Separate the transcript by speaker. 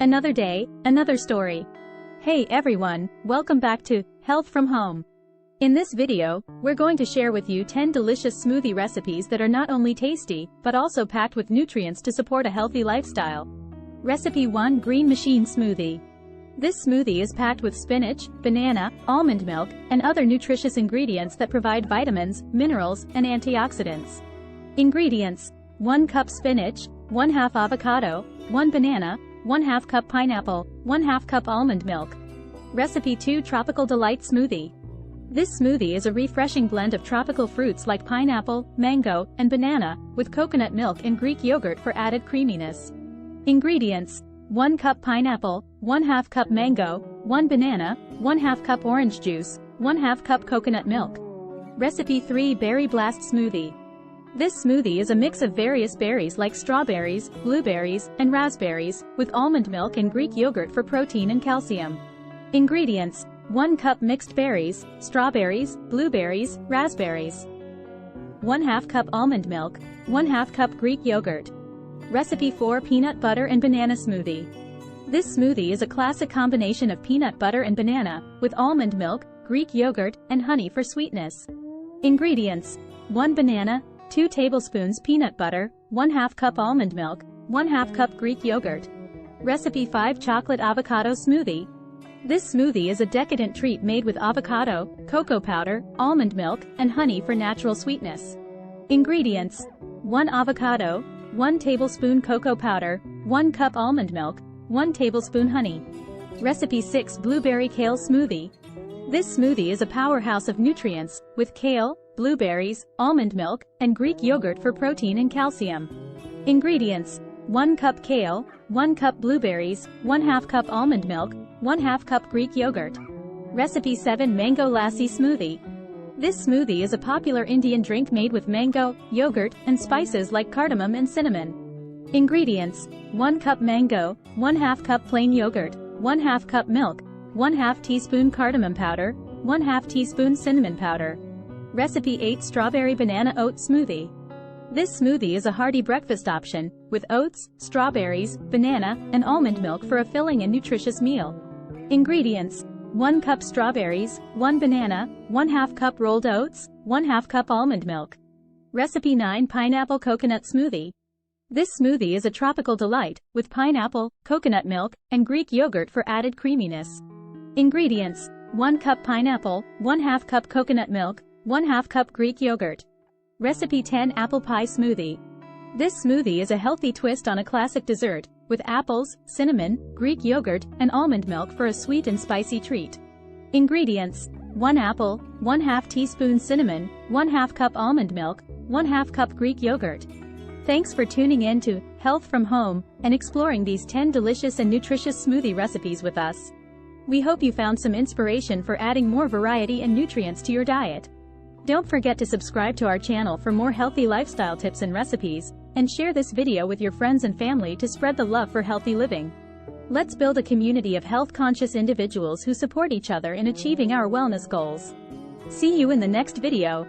Speaker 1: Another day, another story. Hey everyone, welcome back to Health from Home. In this video, we're going to share with you 10 delicious smoothie recipes that are not only tasty, but also packed with nutrients to support a healthy lifestyle. Recipe 1: Green Machine Smoothie. This smoothie is packed with spinach, banana, almond milk, and other nutritious ingredients that provide vitamins, minerals, and antioxidants. Ingredients: 1 cup spinach, 1/2 avocado, 1 banana, 1/2 cup pineapple, 1/2 cup almond milk. Recipe 2: Tropical Delight Smoothie. This smoothie is a refreshing blend of tropical fruits like pineapple, mango, and banana, with coconut milk and Greek yogurt for added creaminess. Ingredients: 1 cup pineapple, 1/2 cup mango, 1 banana, 1/2 cup orange juice, 1/2 cup coconut milk. Recipe 3: Berry Blast Smoothie. This smoothie is a mix of various berries like strawberries, blueberries, and raspberries, with almond milk and Greek yogurt for protein and calcium. Ingredients: 1 cup mixed berries, strawberries, blueberries, raspberries. 1/2 cup almond milk, 1/2 cup Greek yogurt. Recipe 4: Peanut Butter and Banana Smoothie. This smoothie is a classic combination of peanut butter and banana, with almond milk, Greek yogurt, and honey for sweetness. Ingredients: 1 banana, 2 tablespoons peanut butter, 1/2 cup almond milk, 1/2 cup Greek yogurt. Recipe 5: Chocolate Avocado Smoothie. This smoothie is a decadent treat made with avocado, cocoa powder, almond milk, and honey for natural sweetness. Ingredients: 1 avocado, 1 tablespoon cocoa powder, 1 cup almond milk, 1 tablespoon honey. Recipe 6: Blueberry Kale Smoothie. This smoothie is a powerhouse of nutrients, with kale, blueberries, almond milk, and Greek yogurt for protein and calcium. Ingredients: 1 cup kale, 1 cup blueberries, 1/2 cup almond milk, 1/2 cup Greek yogurt. Recipe 7: Mango Lassi Smoothie. This smoothie is a popular Indian drink made with mango, yogurt, and spices like cardamom and cinnamon. Ingredients: 1 cup mango, 1/2 cup plain yogurt, 1/2 cup milk, 1/2 teaspoon cardamom powder, 1/2 teaspoon cinnamon powder. Recipe 8: Strawberry Banana Oat Smoothie. This smoothie is a hearty breakfast option, with oats, strawberries, banana, and almond milk for a filling and nutritious meal. Ingredients: 1 cup strawberries, 1 banana, 1/2 cup rolled oats, 1/2 cup almond milk. Recipe 9: Pineapple Coconut Smoothie. This smoothie is a tropical delight, with pineapple, coconut milk, and Greek yogurt for added creaminess. Ingredients: 1 cup pineapple, 1/2 cup coconut milk, 1/2 cup Greek yogurt. Recipe 10: Apple Pie Smoothie. This smoothie is a healthy twist on a classic dessert, with apples, cinnamon, Greek yogurt, and almond milk for a sweet and spicy treat. Ingredients: 1 apple, 1/2 teaspoon cinnamon, 1/2 cup almond milk, 1/2 cup Greek yogurt. Thanks for tuning in to Health from Home and exploring these 10 delicious and nutritious smoothie recipes with us. We hope you found some inspiration for adding more variety and nutrients to your diet. Don't forget to subscribe to our channel for more healthy lifestyle tips and recipes, and share this video with your friends and family to spread the love for healthy living. Let's build a community of health-conscious individuals who support each other in achieving our wellness goals. See you in the next video.